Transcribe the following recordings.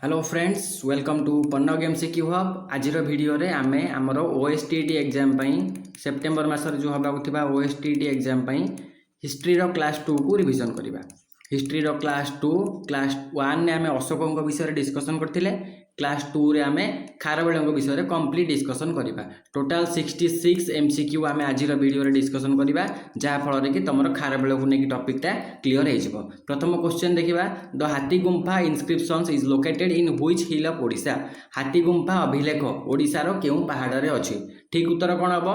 Hello friends welcome to Pannag MCQ hub आज video रे आमे आमर ओएसटीटी एग्जाम सेप्टेम्बर मासर जो हवा ओएसटीटी एग्जाम हिस्ट्री रो क्लास 2 को रिवीजन करवा। हिस्ट्री रो क्लास 2 क्लास 1 ने आमे अशोक विषय डिस्कसन करथिले, क्लास 2 रे आमे खारवेल विषय कंप्लीट डिस्कसन करवा। टोटाल 66 एमसीक्यू आमे आज वीडियो रे डिस्कसन करवा जहाँ फल कि तुम खारवेल को लेकिन टॉपिकटा क्लियर हो। प्रथम क्वेश्चन देखिबा, the Hathi Gumpha inscriptions is located in which hill of Odisha. Hathi Gumpha अभिलेख ओडिशार केउं पहाड़ रे अछि? ठीक उत्तर कौन हम?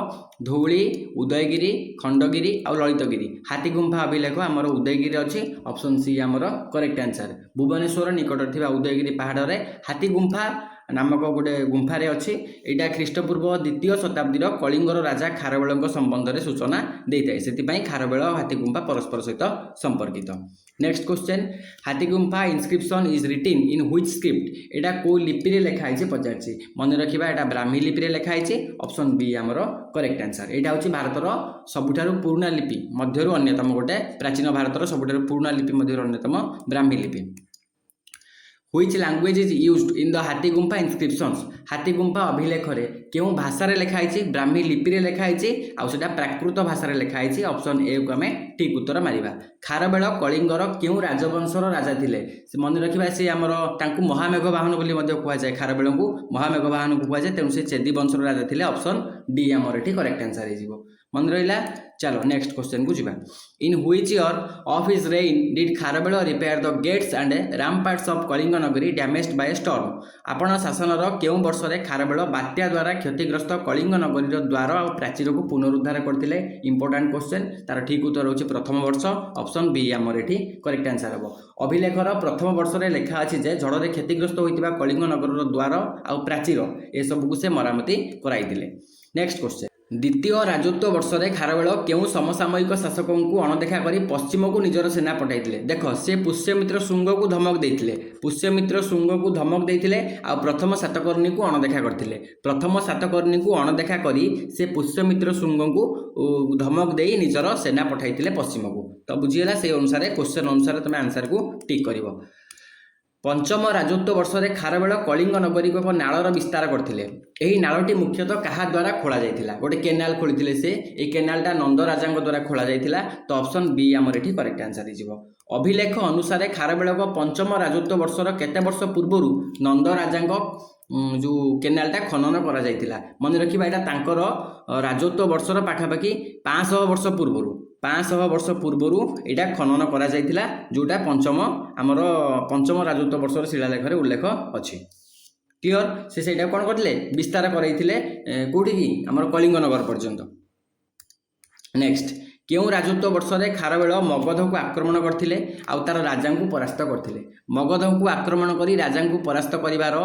धौली, उदयगिरी, खंडगिरी और ललितगिरी। हाथी गुंफा अभिलेख आमर उदयगिरी अच्छी, ऑप्शन सी आमर करेक्ट आंसर। भुवनेश्वर निकट थिबा उदयगिरी पहाड़ रे हाथी गुंफा नामक गोटे गुंफारे अच्छी। यहाँ ख्रीष्टपूर्व द्वितीय शताब्दीर कलिंगर राजा खारवेल संबंध में सूचना देता है, से खारवेल और हाथी गुंफा परस्पर सहित संपर्कित। Next question, Hathi Gumpha inscription is written in which script. यहाँ को लिपि लिखाई पचार मन रखा, यहाँ ब्राह्मी लिपि लिखाई, ऑप्शन बी आमर करेक्ट आंसर। यहाँ हूँ भारतर सबुठारु पुराना लिपि मध्यरु अन्यतम, गोटे प्राचीन भारतर सबुठारु पुराना लिपि मध्यरु अन्यतम ब्राह्मी लिपि। Which language is used in the हाथी गुंफा inscriptions? हाथी गुंफा अभिलेख रे केउं भाषा रे लिखाई? ब्राह्मी लिपि रे लिखाई आउ सेटा प्राकृत भाषा रे लिखाई, ऑप्शन ए को हमें ठीक उत्तर मारिबा। खारवेल कलिंगर केउं राजवंशर राजा थिले? से मन रखिबा, से हमर तांकु महामेघ वाहन बोली मध्ये कुआ जाय, खारवेल को महामेघ वाहन को कुआ जाय, तेनु से चेदी वंशर राजा थिले, ऑप्शन डी हमर एठी करेक्ट आंसर हे जिवो। मन रहिला। चलो नेक्स्ट क्वेश्चन को जीवा। In which year of his reign did Kharavela repair the gates and ramparts of Kalinga Nagari damaged bye storm. आपण शासनर केउं वर्ष रे खारवेल बात्या द्वारा क्षतिग्रस्त कलिंग नगरीर द्वार और प्राचीर को पुनरुद्धार करथिले? इंपोर्टेंट क्वेश्चन, तार ठीक उत्तर होछि प्रथम वर्ष, ऑप्शन बी हमर एठी करेक्ट आंसर हबो। अभिलेखर प्रथम वर्ष रे लेखा अछि जे झड़ रे क्षतिग्रस्त होइतिबा कलिंग नगरर द्वार और प्राचीर ए सब को से मरामती कराइथिले। नेक्स्ट क्वेश्चन, द्वितीय राजत्व वर्ष में खारवेल केउं समसामयिक शासक को अणदेखा कर पश्चिम को निजर सेना पठाइथिले? देख, से पुष्यमित्र शुंग को धमक देइथिले, पुष्यमित्र शुंग को धमक देइथिले आ प्रथम सातकर्णी को अणदेखा करथिले। प्रथम सातकर्णी को अणदेखा करी से पुष्यमित्र शुंग को धमक देई निजर सेना पठाइथिले पश्चिम को। तो बुझीगला, से अनुसार क्वेश्चन अनुसार तुम आंसर को टिक करिवो। पंचम राजत्व वर्ष में खारवेल कलिंग नगरी को एक नालर विस्तार करथिले। एही नालटी मुख्यतः कहा द्वारा खोला जाइथिला? गोटे केनाल खोलिथिले से, ए केनालटा नंद राजांग द्वारा खोला जाइथिला, तो ऑप्शन बी हमर एठी करेक्ट आंसर हिजिवो। अभिलेख अनुसार खारवेल को पंचम राजत्व वर्षर केते वर्ष पूर्वरु नंद राजांग जो केनालटा खनन करा जाइथिला? मन रखिबा, एटा तांकर राजत्व वर्षर पाखापाखि 500 वर्ष पूर्वरु 500 वर्ष पूर्वरु एटा खनन करा जाइथिला, जोटा पंचम राजत्व वर्षर शिलालेख रे उल्लेख अछि। क्लियर? से सेटा कोन करथिले? विस्तार करैथिले कोठी की हमर कलिंग नगर पर्यंत। नेक्स्ट, केउं राजत्व वर्ष में खारवेल मगध को आक्रमण करथिले आ तार राजा को परास्त करथिले? मगध को आक्रमण करी राजा को परास्त करिवार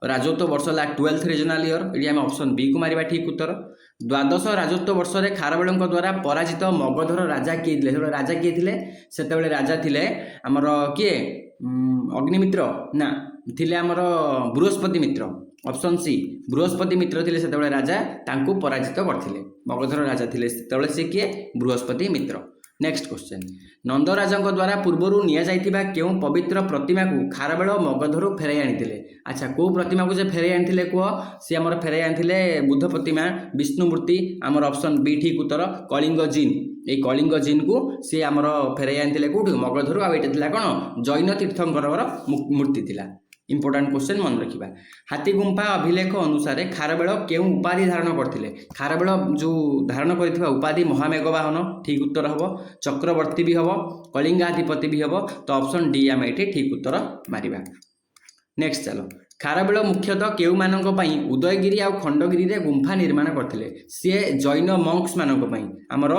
राजत्व वर्ष ला 12th रीजनल ईयर। एडी हम ऑप्शन बी को मारिबा ठीक उत्तर। द्वादश राजत्व वर्ष में खारवेल द्वारा पराजित मगधर राजा किए थिले? राजा किए थिले? सेतेबेले राजा थिले हमर किए? अग्निमित्र ना, थिले हमर बृहस्पति मित्र, ऑप्शन सी बृहस्पति मित्र थिले सेतेबेले राजा, तांको पराजित करथिले। मगधर राजा थिले सेतेबेले से किए? बृहस्पति मित्र। नेक्स्ट क्वेश्चन, नंद राजांक द्वारा पूर्वरु निया जाइतिबा केउं पवित्र प्रतिमा को खारवेल मगधरु फेराई आनिथिले? अच्छा, को प्रतिमा को जे फेराई आनिथिले कुह? से हमर फेराई आनिथिले बुद्ध प्रतिमा, विष्णु मूर्ति, हमर ऑप्शन बी ठीक उत्तर कलिंग जिन। ए कलिंग जिन को से हमर फेराई आनिथिले कोठु? मगधरु। आ एटा थिला कोन? जैन तीर्थंकर मूर्ति थिला। इंपोर्टेंट क्वेश्चन मन रखिबा। हाथी गुंफा अभिलेख अनुसार खारवेल केउं उपाधि धारण करथिले? खारवेल जो धारण करथिबा उपाधि महामेघ वाहन ठीक उत्तर हबो, चक्रवर्ती भी हबो, कलिंगाधिपति भी हबो, तो ऑप्शन डी आम एठी ठीक उत्तर मारिबा। नेक्स्ट चलो, खारवेल मुख्यतः केउ मानक पई उदयगिरी और खंडगिरी रे गुंफा निर्माण करथिले? सी जैन मंक्स मानक पई, हमर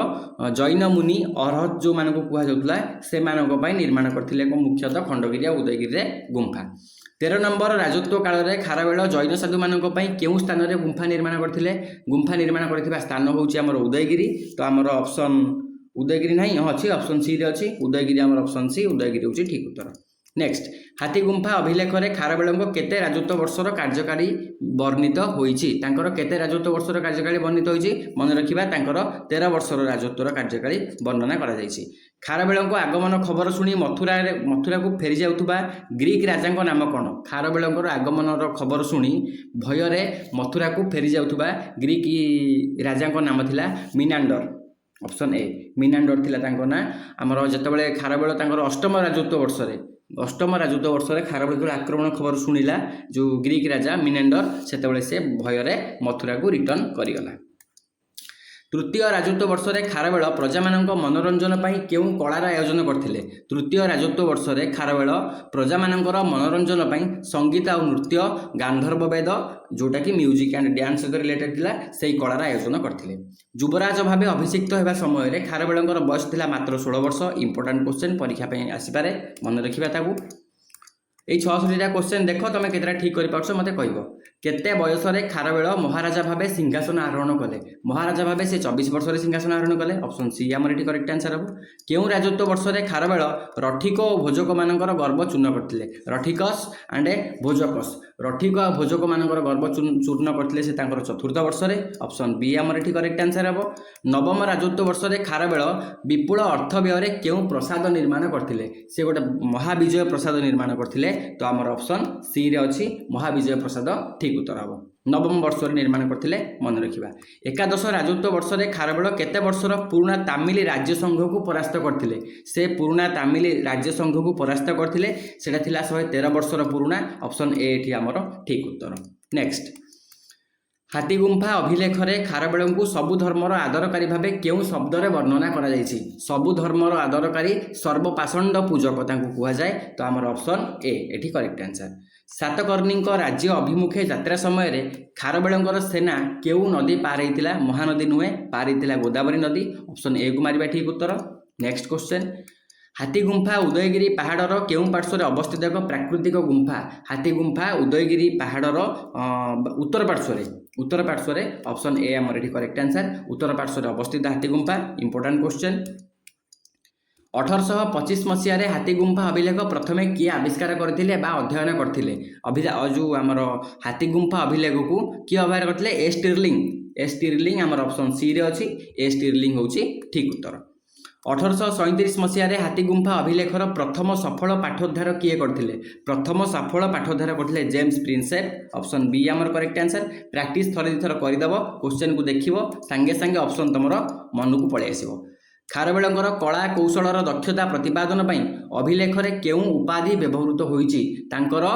जैन मुनि अरहत जो मानक कुहा जाउतला से मानक पई निर्माण करथिले मुख्यतः खंडगिरी और उदयगिरी रे गुंफा। 13 नंबर राजत्व काल रे खारवेल जैन साधु मानक पई केउ स्थान रे गुंफा निर्माण करथिले? गुंफा निर्माण करथिबा स्थान होउची हमर उदयगिरी। तो हमर ऑप्शन उदयगिरी नहीं अच्छी, ऑप्शन सी रे अच्छी उदयगिरी, हमर ऑप्शन सी उदयगिरी होउची ठीक उत्तर। नेक्स्ट हाथीगुंफा अभिलेख रे खारवेल केते राजत्व वर्षर कार्यकारी वर्णित होईछि तांकर केते राजत्व वर्षर कार्यकारी वर्णित होईछि मन रखिबा तांकर 13 वर्षर राजत्वर कार्यकारी वर्णना करा जाईछि। खारवेल आगमन खबर शुणी मथुरा को फेरी जाउथुबा ग्रीक राजा नाम कौन खारवेल आगमन खबर शुणी भय मथुरा को फेरी जाउथुबा ग्रीक राजा नाम थिला मिनांडर ऑप्शन ए मिनांडर थिला तांको ना आमर जतबेले खारवेल तांकर अष्टम राजत्व वर्ष रे खारवेल आक्रमण खबर शुणिला जो ग्रीक राजा मिनांडर सेतबेले से भय मथुरा को रिटर्न करिगला। तृतीय राजत्व वर्ष रे खारवेल प्रजा मानक मनोरंजन पई केउ कलार आयोजन करथिले तृतीय राजत्व वर्ष रे खारवेल प्रजा मानकर मनोरंजन पई संगीत और नृत्य गांधर्व वेद जोटा कि म्यूजिक एंड डांस सहित रिलेटेड थिला सेही कलार आयोजन करथिले। युवराज भावे अभिषिक्त हेबा समय रे खारवेलଙ୍କର बयस थिला मात्र 16 वर्ष। इंपोर्टेंट क्वेश्चन परीक्षा पई आसी पारे मन रखिबा ताकू। এই 66টা क्वेश्चन देख तुम केतरा ठीक कर पार्छ मते कहबो केते बयस रे खारवेल महाराजा भावे सिंहासन आरोहण कले महाराजा भावे से 24 वर्ष रे सिंहासन आरोहण कले ऑप्शन सी हमर एटी करेक्ट आंसर हो। केउ राजत्व वर्ष रे खारवेल रठिक और भोजक मानकर गर्व चूर्ण करथिले रठिकस एंड भोजकस रठिक और भोजक मानकर गर्व चूर्ण करथिले से तांकर चतुर्थ वर्ष रे ऑप्शन बी हमर एटी करेक्ट आंसर हो। नवम राजत्व वर्ष रे खारवेल विपुल अर्थ व्यय रे केउ प्रसाद निर्माण करथिले से गोटे महाविजय प्रसाद निर्माण करथिले तो आमर ऑप्शन सी रे अछि महाविजय प्रसाद ठीक उत्तर हम। नवम वर्ष रे निर्माण करथिले मन रखिबा। एकादश राजत्व वर्ष रे खारवेल केते वर्षर पुराना तामिल राज्य संघ को परास्त करथिले से पुराना तामिल राज्य संघ को परास्त करथिले सेटा थिला 113 वर्षर पुराना ऑप्शन ए एठी हमर ठीक उत्तर। नेक्स्ट हाथीगुंफा अभिलेख रे खारवेल को सबु धर्मर आदरकारी भावे केउ शब्द रे वर्णना करा जायछि सबु धर्मर आदरकारी सर्वपाषंड पूजक तांको कुहा जाय तो हमर ऑप्शन ए एठी करेक्ट आंसर। सातकर्णी राज्य अभिमुखे यात्रा समय रे खारवेल सेना केउ नदी पार होइतिला महानदी नुहे पार होइतिला गोदावरी नदी ऑप्शन ए को मारिबा ठीक उत्तर। नेक्स्ट क्वेश्चन हाथीगुंफा उदयगिरी पहाड़र केउ पार्श्व अवस्थित एक प्राकृतिक गुंफा हाथीगुंफा उदयगिरी पहाड़र उत्तर पार्श्व ऑप्शन ए आमर एठी करेक्ट आंसर उत्तर पार्श्व अवस्थित हाथीगुंफा। इंपोर्टेंट क्वेश्चन 1825 मसीह हाथीगुंफा अभिलेख प्रथमे किए आविष्कार करथिले अध्ययन करथिले जो आमर हाथीगुंफा अभिलेख को किए अध्ययन करथिले ए स्टिरलिंग आमर ऑप्शन सी रे अछि ए स्टिरलिंग होछि ठीक उत्तर। 1837 मसीह हाथीगुंफा अभिलेखर प्रथम सफल पाठोद्धार किए करथिले प्रथम सफल पाठोद्धार करथिले जेम्स प्रिंसेप ऑप्शन बी आमर करेक्ट आंसर। प्रैक्टिस थरे दी थर करदब क्वेश्चन को देखिबो संगे संगे ऑप्शन तुमर मन को पळे आसीबो। खारवेल कला कौशलर दक्षता प्रतिपादन पई अभिलेख रे केउ उपाधि व्यवहृत होईछि तांकर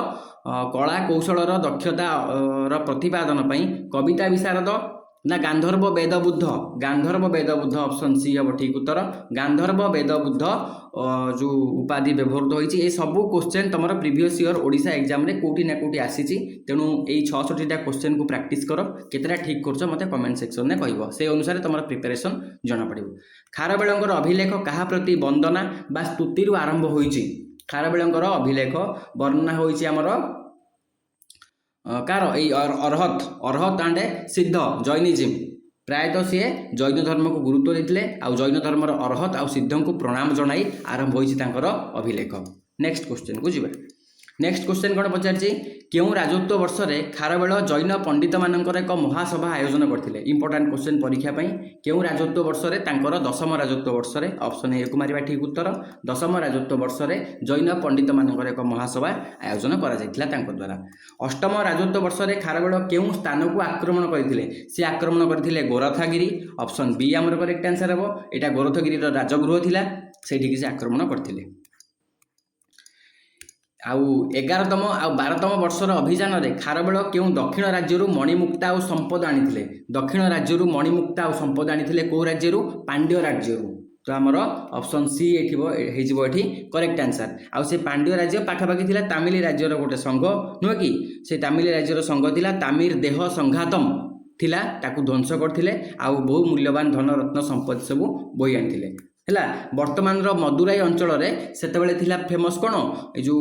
कला कौशलर दक्षता प्रतिपादन पई कविता विशारद ना गांधर्व वेद बुद्ध ऑप्शन सी हम ठीक उत्तर। गांधर्व वेद बुद्ध जो उपाधि व्यवहृत होईछि ए सबु क्वेश्चन तुमर प्रीवियस ईयर ओडिशा एग्जाम रे कोठी ना कोठी आसीछि तेणु एई 66टा क्वेश्चन को प्रैक्टिस करो केतरा ठीक करछो मते कमेंट सेक्शन में कहबो से अनुसार तुमर प्रिपरेशन जणा पड़िबो। खारवेल अभिलेख कहा प्रति वंदना बा स्तुति रु आरंभ होईछि खारवेल अभिलेख वर्णना होईछि हमर कार अरहत एंड सिद्ध जैनिज्म प्रायतः सी जैन धर्म को गुरुत्व देते आउ जैन धर्मर अरहत आउ सिद्ध को प्रणाम जनाई आरंभ होईछि तांकर अभिलेख। नेक्स्ट क्वेश्चन को जीवा। नेक्स्ट क्वेश्चन कौन पचार केउ राजत्व वर्ष रे खारवेल जैन पंडित मानकर एक महासभा आयोजन करथिले इंपोर्टेंट क्वेश्चन परीक्षा पई केउ राजत्व वर्ष रे तांकर दशम राजत्व वर्ष रे ऑप्शन ए को मारिबा ठीक उत्तर। दशम राजत्व वर्ष रे जैन पंडित मानकर एक महासभा आयोजन करा जायतिला तांको द्वारा। अष्टम राजत्व वर्ष रे खारवेल केउ स्थान को आक्रमण करथिले से आक्रमण करथिले गोरथगिरी ऑप्शन बी हमर करेक्ट आंसर हबो एटा गोरथगिरी रो राजगृह थिला सेठी कि से आक्रमण करथिले। आउ 11तम आउ 12तम वर्षर अभियान रे खारवेल केउ दक्षिण राज्य मणिमुक्ता और संपद आनी दक्षिण राज्य मणिमुक्ता और संपद आनी कौ राज्य पांड्य राज्य तो आमर ऑप्शन सी एठी करेक्ट आंसर। आउ से पांड्य राज्य पाखापाखि थिला तामिल राज्यर गोटे संघ नुह कि से तामिल राज्यर संघ थिला तामिर देह संघातम थिला ताकू ध्वंस करथिले आउ बहु मूल्यवान धन रत्न संपत्ति सब बोई आनिथिले ହେଲା। ବର୍ତ୍ତମାନର ମଦୁରାଇ ଅଞ୍ଚଳରେ ସେତେବେଳେ ଥିଲା ଫେମସ୍ କ'ଣ ଏ ଯେଉଁ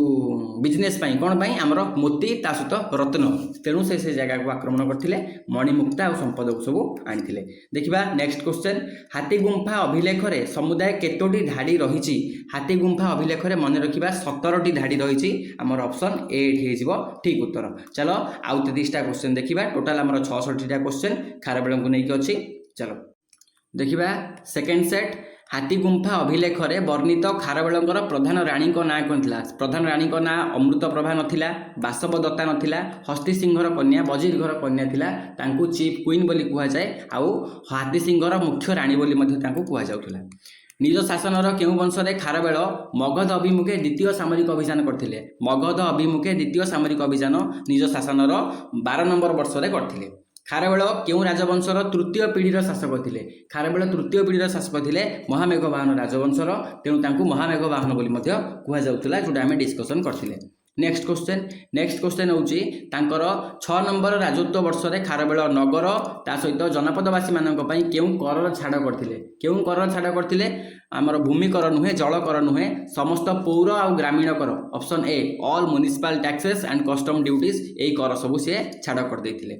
ବିଜନେସ୍ ପାଇଁ, କ'ଣ ପାଇଁ ଆମର ମୋତି ତା ସହିତ ରତ୍ନ, ତେଣୁ ସେ ଜାଗାକୁ ଆକ୍ରମଣ କରିଥିଲେ, ମଣିମୁକ୍ତା ଆଉ ସମ୍ପଦକୁ ସବୁ ଆଣିଥିଲେ। ଦେଖିବା ନେକ୍ସଟ କ୍ୱେଶ୍ଚନ୍, ହାତୀଗୁମ୍ଫା ଅଭିଲେଖରେ ସମୁଦାୟ କେତୋଟି ଧାଡ଼ି ରହିଛି? ହାତୀଗୁମ୍ଫା ଅଭିଲେଖରେ ମନେ ରଖିବା 17ଟି ଧାଡ଼ି ରହିଛି। ଆମର ଅପସନ୍ ଏ ଏଠି ହେଇଯିବ ଠିକ୍ ଉତ୍ତର। ଚାଲ ଆଉ 30ଟା କ୍ୱେଶ୍ଚନ୍ ଦେଖିବା। ଟୋଟାଲ ଆମର 66ଟା କ୍ୱେଶ୍ଚନ୍ ଖାରବେଳଙ୍କୁ ନେଇକି ଅଛି। ଚାଲ ଦେଖିବା ସେକେଣ୍ଡ ସେଟ୍। ହାତୀଗୁମ୍ଫା ଅଭିଲେଖରେ ବର୍ଣ୍ଣିତ ଖାରବେଳଙ୍କର ପ୍ରଧାନ ରାଣୀଙ୍କ ନାଁ କ'ଣ ଥିଲା? ପ୍ରଧାନ ରାଣୀଙ୍କ ନାଁ ଅମୃତପ୍ରଭା ନଥିଲା, ବାସବଦତ୍ତା ନଥିଲା, ହସ୍ତିସିଂହର କନ୍ୟା ବଜିରଘର କନ୍ୟା ଥିଲା, ତାଙ୍କୁ ଚିଫ୍ କୁଇନ୍ ବୋଲି କୁହାଯାଏ, ଆଉ ହାତୀସିଂହର ମୁଖ୍ୟ ରାଣୀ ବୋଲି ମଧ୍ୟ ତାଙ୍କୁ କୁହାଯାଉଥିଲା। ନିଜ ଶାସନର କେଉଁ ବଂଶରେ ଖାରବେଳ ମଗଧ ଅଭିମୁଖେ ଦ୍ୱିତୀୟ ସାମରିକ ଅଭିଯାନ କରିଥିଲେ? ମଗଧ ଅଭିମୁଖେ ଦ୍ୱିତୀୟ ସାମରିକ ଅଭିଯାନ ନିଜ ଶାସନର 12 ନମ୍ବର ବର୍ଷରେ କରିଥିଲେ। ଖାରବେଳ କେଉଁ ରାଜବଂଶର ତୃତୀୟ ପିଢ଼ିର ଶାସକ ଥିଲେ? ଖାରବେଳ ତୃତୀୟ ପିଢ଼ିର ଶାସକ ଥିଲେ ମହାମେଘବାହନ ରାଜବଂଶର, ତେଣୁ ତାଙ୍କୁ ମହାମେଘବାହନ ବୋଲି ମଧ୍ୟ କୁହାଯାଉଥିଲା, ଯେଉଁଟା ଆମେ ଡିସ୍କସନ୍ କରିଥିଲେ। ନେକ୍ସଟ କ୍ୱେଶ୍ଚନ୍ ହେଉଛି ତାଙ୍କର 6 ନମ୍ବର ରାଜତ୍ୱ ବର୍ଷରେ ଖାରବେଳ ନଗର ତା ସହିତ ଜନପଦବାସୀମାନଙ୍କ ପାଇଁ କେଉଁ କରର ଛାଡ଼ କରିଥିଲେ? କେଉଁ କରର ଛାଡ଼ କରିଥିଲେ? ଆମର ଭୂମି କର ନୁହେଁ, ଜଳ କର ନୁହେଁ, ସମସ୍ତ ପୌର ଆଉ ଗ୍ରାମୀଣ କର। Option A all municipal taxes and custom duties, ଏହି କର ସବୁ ସେ ଛାଡ଼ କରିଦେଇଥିଲେ।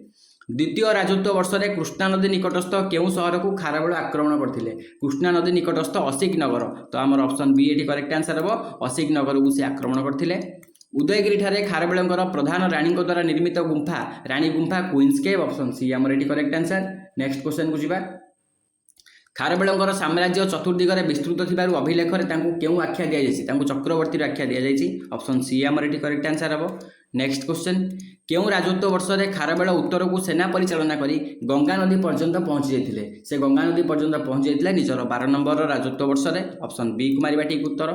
ଦ୍ୱିତୀୟ ରାଜତ୍ୱ ବର୍ଷରେ କୃଷ୍ଣା ନଦୀ ନିକଟସ୍ଥ କେଉଁ ସହରକୁ ଖାରବେଳ ଆକ୍ରମଣ କରିଥିଲେ? କୃଷ୍ଣା ନଦୀ ନିକଟସ୍ଥ ଅସିକ ନଗର। ତ ଆମର ଅପସନ୍ ବି ଏଠି କରେକ୍ଟ ଆନ୍ସର ହେବ, ଅସିକ ନଗରକୁ ସେ ଆକ୍ରମଣ କରିଥିଲେ। ଉଦୟଗିରି ଠାରେ ଖାରବେଳଙ୍କର ପ୍ରଧାନ ରାଣୀଙ୍କ ଦ୍ୱାରା ନିର୍ମିତ ଗୁମ୍ଫା ରାଣୀ ଗୁମ୍ଫା କୁଇନ୍ସ କେଭ୍। ଅପସନ୍ ସି ଆମର ଏଠି କରେକ୍ଟ ଆନ୍ସର। ନେକ୍ସଟ କ୍ୱେଶ୍ଚନକୁ ଯିବା। ଖାରବେଳଙ୍କର ସାମ୍ରାଜ୍ୟ ଚତୁର୍ଦିଗରେ ବିସ୍ତୃତ ଥିବାରୁ ଅଭିଲେଖରେ ତାଙ୍କୁ କେଉଁ ଆଖ୍ୟା ଦିଆଯାଇଛି? ତାଙ୍କୁ ଚକ୍ରବର୍ତ୍ତୀର ଆଖ୍ୟା ଦିଆଯାଇଛି। ଅପସନ୍ ସି ଆମର ଏଠି କରେକ୍ଟ ଆନ୍ସର ହେବ। ନେକ୍ସଟ କ୍ୱେଶ୍ଚନ୍, କେଉଁ ରାଜତ୍ୱ ବର୍ଷରେ ଖାରବେଳ ଉତ୍ତରକୁ ସେନା ପରିଚାଳନା କରି ଗଙ୍ଗା ନଦୀ ପର୍ଯ୍ୟନ୍ତ ପହଞ୍ଚି ଯାଇଥିଲେ? ସେ ଗଙ୍ଗା ନଦୀ ପର୍ଯ୍ୟନ୍ତ ପହଞ୍ଚି ଯାଇଥିଲେ ନିଜର 12 ନମ୍ବର ରାଜତ୍ୱ ବର୍ଷରେ। ଅପସନ୍ ବି କୁ ମାରିବା ଠିକ୍ ଉତ୍ତର।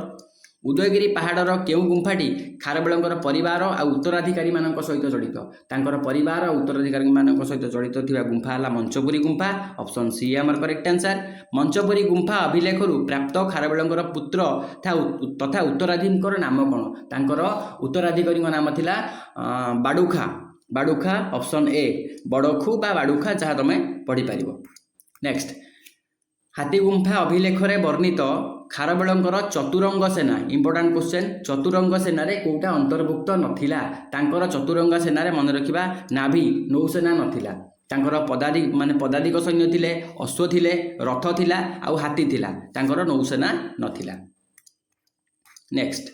ଉଦୟଗିରି ପାହାଡ଼ର କେଉଁ ଗୁମ୍ଫାଟି ଖାରବେଳଙ୍କର ପରିବାର ଆଉ ଉତ୍ତରାଧିକାରୀମାନଙ୍କ ସହିତ ଜଡ଼ିତ? ତାଙ୍କର ପରିବାର ଆଉ ଉତ୍ତରାଧିକାରୀମାନଙ୍କ ସହିତ ଜଡ଼ିତ ଥିବା ଗୁମ୍ଫା ହେଲା ମଞ୍ଚପୁରୀ ଗୁମ୍ଫା। ଅପସନ୍ ସି ଆମର କରେକ୍ଟ ଆନ୍ସର। ମଞ୍ଚପୁରୀ ଗୁମ୍ଫା ଅଭିଲେଖରୁ ପ୍ରାପ୍ତ ଖାରବେଳଙ୍କର ପୁତ୍ର ତଥା ଉତ୍ତରାଧିକାରୀଙ୍କର ନାମ କ'ଣ? ତାଙ୍କର ଉତ୍ତରାଧିକାରୀଙ୍କ ନାମ ଥିଲା ବାଡ଼ୁଖା। ଅପସନ୍ ଏ ବଡ଼ଖୁ ବା ବାଡ଼ୁଖା, ଯାହା ତମେ ପଢ଼ିପାରିବ। ନେକ୍ସଟ, ହାତୀଗୁମ୍ଫା ଅଭିଲେଖରେ ବର୍ଣ୍ଣିତ ଖାରବେଳଙ୍କର ଚତୁରଙ୍ଗ ସେନା, ଇମ୍ପୋର୍ଟାଣ୍ଟ କ୍ୱେଶ୍ଚନ୍, ଚତୁରଙ୍ଗ ସେନାରେ କେଉଁଟା ଅନ୍ତର୍ଭୁକ୍ତ ନଥିଲା? ତାଙ୍କର ଚତୁରଙ୍ଗ ସେନାରେ ମନେ ରଖିବା ନାଭି ନୌସେନା ନଥିଲା। ତାଙ୍କର ପଦାଧିକ ସୈନ୍ୟ ଥିଲେ, ଅଶ୍ୱ ଥିଲେ, ରଥ ଥିଲା ଆଉ ହାତୀ ଥିଲା, ତାଙ୍କର ନୌସେନା ନଥିଲା। ନେକ୍ସଟ,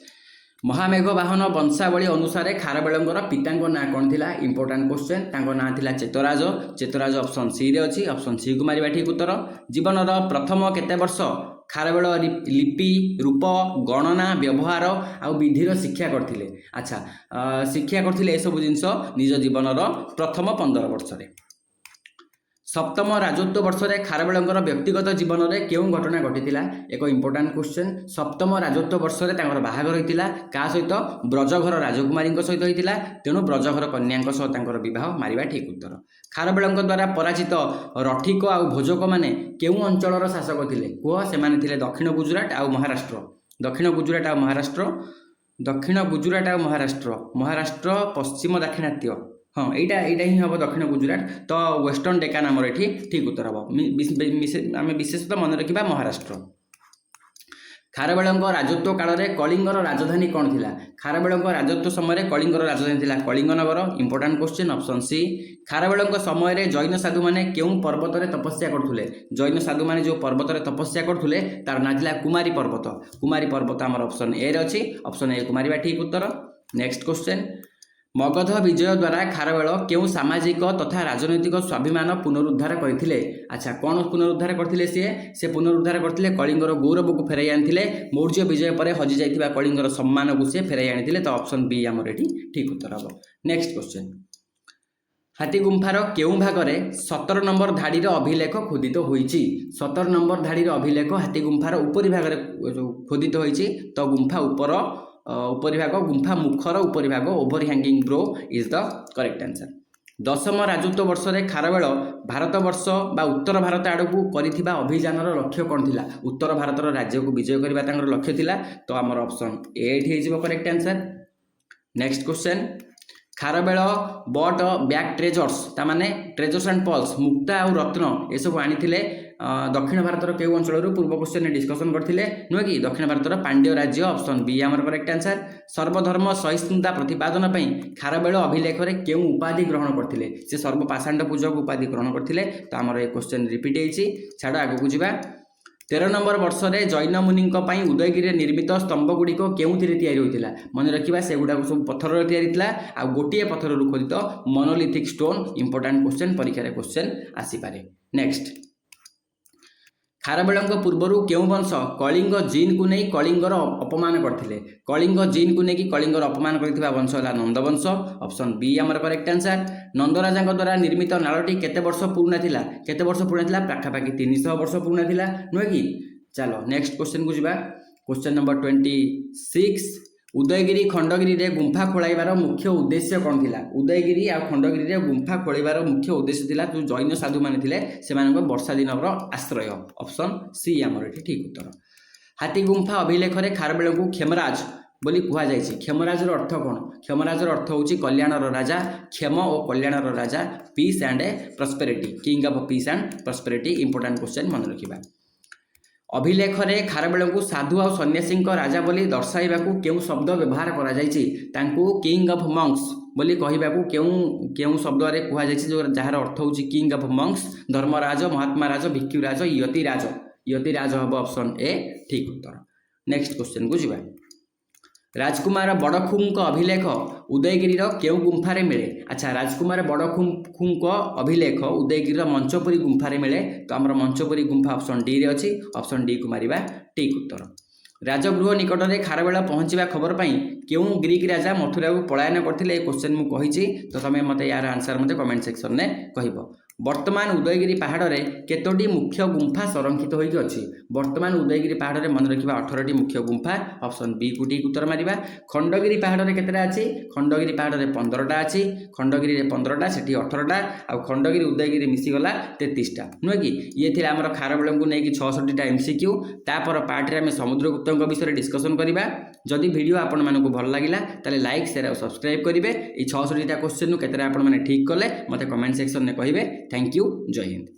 ମହାମେଘବାହନ ବଂଶାବଳୀ ଅନୁସାରେ ଖାରବେଳଙ୍କର ପିତାଙ୍କ ନାଁ କ'ଣ ଥିଲା? ଇମ୍ପୋର୍ଟାଣ୍ଟ କ୍ୱେଶ୍ଚନ୍, ତାଙ୍କ ନାଁ ଥିଲା ଚେତରାଜ। ଅପସନ୍ ସି ରେ ଅଛି, ଅପସନ୍ ସି କୁ ମାରିବା ଠିକ୍ ଉତ୍ତର। ଜୀବନର ପ୍ରଥମ କେତେ ବର୍ଷ ଖାରବେଳ ଲିପି, ରୂପ, ଗଣନା, ବ୍ୟବହାର ଆଉ ବିଧିର ଶିକ୍ଷା କରିଥିଲେ? ଆଚ୍ଛା, ଶିକ୍ଷା କରିଥିଲେ ଏସବୁ ଜିନିଷ ନିଜ ଜୀବନର ପ୍ରଥମ 15 ବର୍ଷରେ। ସପ୍ତମ ରାଜତ୍ୱ ବର୍ଷରେ ଖାରବେଳଙ୍କର ବ୍ୟକ୍ତିଗତ ଜୀବନରେ କେଉଁ ଘଟଣା ଘଟିଥିଲା? ଏକ ଇମ୍ପୋର୍ଟାଣ୍ଟ କ୍ୱେଶ୍ଚନ୍। ସପ୍ତମ ରାଜତ୍ୱ ବର୍ଷରେ ତାଙ୍କର ବାହାଘର ହୋଇଥିଲା। କାହା ସହିତ? ବ୍ରଜଘର ରାଜକୁମାରୀଙ୍କ ସହିତ ହୋଇଥିଲା, ତେଣୁ ବ୍ରଜଘର କନ୍ୟାଙ୍କ ସହ ତାଙ୍କର ବିବାହ, ମାରିବା ଠିକ୍ ଉତ୍ତର। ଖାରବେଳଙ୍କ ଦ୍ୱାରା ପରାଜିତ ରଠିକ ଆଉ ଭୋଜକମାନେ କେଉଁ ଅଞ୍ଚଳର ଶାସକ ଥିଲେ? କୁହ। ସେମାନେ ଥିଲେ ଦକ୍ଷିଣ ଗୁଜୁରାଟ ଆଉ ମହାରାଷ୍ଟ୍ର। ମହାରାଷ୍ଟ୍ର ପଶ୍ଚିମ ଦାକ୍ଷିଣାତ୍ୟ, ହଁ ଏଇଟା ହିଁ ହେବ ଦକ୍ଷିଣ ଗୁଜୁରାଟ। ତ ୱେଷ୍ଟର୍ଣ୍ଣ ଡେକାନ୍ ଆମର ଏଠି ଠିକ୍ ଉତ୍ତର ହେବ। ଆମେ ବିଶେଷତଃ ମନେ ରଖିବା ମହାରାଷ୍ଟ୍ର। ଖାରବେଳଙ୍କ ରାଜତ୍ୱ କାଳରେ କଳିଙ୍ଗର ରାଜଧାନୀ କ'ଣ ଥିଲା? ଖାରବେଳଙ୍କ ରାଜତ୍ୱ ସମୟରେ କଳିଙ୍ଗର ରାଜଧାନୀ ଥିଲା Kalinganagar. Important question, option C. ଖାରବେଳଙ୍କ ସମୟରେ ଜୈନ ସାଧୁମାନେ କେଉଁ ପର୍ବତରେ ତପସ୍ୟା କରୁଥିଲେ? ଜୈନ ସାଧୁମାନେ ଯେଉଁ ପର୍ବତରେ ତପସ୍ୟା କରୁଥିଲେ ତାର ନାଁ ଥିଲା କୁମାରୀ ପର୍ବତ। ଆମର ଅପସନ୍ ଏ ରେ ଅଛି, ଅପସନ୍ ଏ କୁ ମାରିବା ଠିକ୍ ଉତ୍ତର। ନେକ୍ସଟ କ୍ୱେଶ୍ଚନ୍, ମଗଧ ବିଜୟ ଦ୍ୱାରା ଖାରବେଳ କେଉଁ ସାମାଜିକ ତଥା ରାଜନୈତିକ ସ୍ୱାଭିମାନ ପୁନରୁଦ୍ଧାର କରିଥିଲେ? ଆଚ୍ଛା, କ'ଣ ପୁନରୁଦ୍ଧାର କରିଥିଲେ? ସେ ପୁନରୁଦ୍ଧାର କରିଥିଲେ କଳିଙ୍ଗର ଗୌରବକୁ ଫେରାଇ ଆଣିଥିଲେ। ମୌର୍ଯ୍ୟ ବିଜୟ ପରେ ହଜିଯାଇଥିବା କଳିଙ୍ଗର ସମ୍ମାନକୁ ସେ ଫେରାଇ ଆଣିଥିଲେ। ତ ଅପସନ୍ ବି ଆମର ଏଠି ଠିକ୍ ଉତ୍ତର ହେବ। ନେକ୍ସଟ କ୍ୱେଶ୍ଚନ୍, ହାତୀଗୁମ୍ଫାର କେଉଁ ଭାଗରେ 17 ନମ୍ବର ଧାଡ଼ିର ଅଭିଲେଖ ଖୋଦିତ ହୋଇଛି? 17 ନମ୍ବର ଧାଡ଼ିର ଅଭିଲେଖ ହାତୀଗୁମ୍ଫାର ଉପରି ଭାଗରେ ଖୋଦିତ ହୋଇଛି। ତ ଗୁମ୍ଫା ମୁଖର ଉପରି ଭାଗ, over hanging bro is the correct answer. ଦଶମ ରାଜତ୍ୱ ବର୍ଷରେ ଖାରବେଳ ଭାରତବର୍ଷ ବା ଉତ୍ତର ଭାରତ ଆଡ଼କୁ କରିଥିବା ଅଭିଯାନର ଲକ୍ଷ୍ୟ କ'ଣ ଥିଲା? ଉତ୍ତର ଭାରତର ରାଜ୍ୟକୁ ବିଜୟ କରିବା ତାଙ୍କର ଲକ୍ଷ୍ୟ ଥିଲା। ତ ଆମର ଅପସନ୍ ଏ ଏଠି ହେଇଯିବ correct answer. Next question, Kharavela but back treasures, ତାମାନେ ଟ୍ରେଜର୍ସ ଆଣ୍ଡ ପଲ୍ସ, ମୁକ୍ତା ଆଉ ରତ୍ନ ଏସବୁ ଆଣିଥିଲେ दक्षिण भारतर केउ अंचल पूर्व क्वेश्चन डिस्कसन करथिले नुहे कि दक्षिण भारतर पांड्य राज्य ऑप्शन बी आमर करेक्ट आंसर। सर्वधर्म सहिष्णुता प्रतिपादन पई खारबेल अभिलेख रे केउ उपाधि ग्रहण करथिले से सर्वपाषांड पूजक उपाधि ग्रहण करथिले। तो आमर ए क्वेश्चन रिपीट हेछि छाड़ आगु जिबा। 13 नंबर वर्ष में जैन मुनि उदयगिरी निर्मित स्तंभ गुड़िक केउथिरे तैयारी होइतिला मन रखिबा से गुडा सब पत्थर तैयारी थिला आ गोटिए पत्थर रु खोदित मोनोलिथिक स्टोन इंपोर्टेंट क्वेश्चन परीक्षा रे क्वेश्चन आसी पारे। नेक्स्ट खारबेल पूर्वर केउ वंश कलिंग जीन को नहीं कलिंगर अपमान करथिले कलिंग जीन को नहीं कलिंगर अपमान करथिबा वंश है नंदवंश ऑप्शन बी आमर करेक्ट आंसर। नंदराजा द्वारा निर्मित नालटी केते वर्ष पुराना थिला केते वर्ष पुराना थिला पाखापाखि 300 वर्ष पुराना थिला नुहे कि। चलो नेक्स्ट क्वेश्चन को जिबा। क्वेश्चन नंबर 26 उदयगिरी खंडगिरी रे गुंफा खोलाइबार मुख्य उद्देश्य कौन थिला उदयगिरी आ खंडगिरी रे गुंफा खोलाइबार मुख्य उद्देश्य थिला जो जैन साधु माने थिले सेमानक वर्षा दिन आश्रय ऑप्शन सी आमर एठी ठीक उत्तर। हाथी गुंफा अभिलेख रे खारबेल को खेमराज बोली कुहा जायछि खेमराज रो अर्थ कोन खेमराज रो अर्थ होछि कल्याणर राजा क्षेम और कल्याणर राजा peace and prosperity king of peace and prosperity important question मन रखिबा। अभिलेख रे खारबेल को साधु और सन्यासी राजा बोली दर्शाइबा केउ शब्द व्यवहार करा जायछि तांकू किंग ऑफ मंक्स बोली कहिबाकू केउ शब्द रे कुहा जायछि जो जहार अर्थ होछि किंग ऑफ मंक्स धर्मराज महात्माराज भिक्षुराज यतिराज हबो ऑप्शन ए ठीक उत्तर। नेक्स्ट क्वेश्चन को जिबा। राजकुमार बड़खुंक अभिलेख उदयगिरीर केउ गुंफारे मिले अच्छा राजकुमार बड़खुंक अभिलेख उदयगिरीर मंचपुरी गुंफारे मिले तो आमर मंचपुरी गुंफा ऑप्शन डी रे अछि ऑप्शन डी को मारिबा ठीक उत्तर। राजगृह निकट में खारबेल पहुँचवा खबर पाई केउ ग्रीक राजा मथुरा को पलायन करथिले क्वेश्चन मु कहिछि तो तमे मते यार आंसर मते कमेंट सेक्शन में कहबो। वर्तमान उदयगिरी पहाड़ रे केतोटी मुख्य गुंफा संरक्षित होइक अछि वर्तमान उदयगिरी पहाड़ रे मन रखिबा 18टी मुख्य गुंफा ऑप्शन बी को ठीक उत्तर मारिबा। खंडगिरी पहाड़ रे केतेटा अछि खंडगिरी पहाड़ रे 15टा अछि खंडगिरी रे 15टा सेठी 18टा आ खंडगिरी उदयगिरी मिसी गला 33टा नुहे कि ये थिला हमर खारबेल को नै कि 66टा एमसीक्यू तापर पार्ट रे हम समुद्रगुप्तଙ୍କ विषय डिस्कशन करिबा। जदि वीडियो आपण मानको भल लागिला ताले लाइक शेयर और सब्सक्राइब करिवे। ए 66टा क्वेश्चन नु केतेरा आपण माने ठीक कले मते कमेंट सेक्शन में कहिबे। थैंक यू जय हिंद।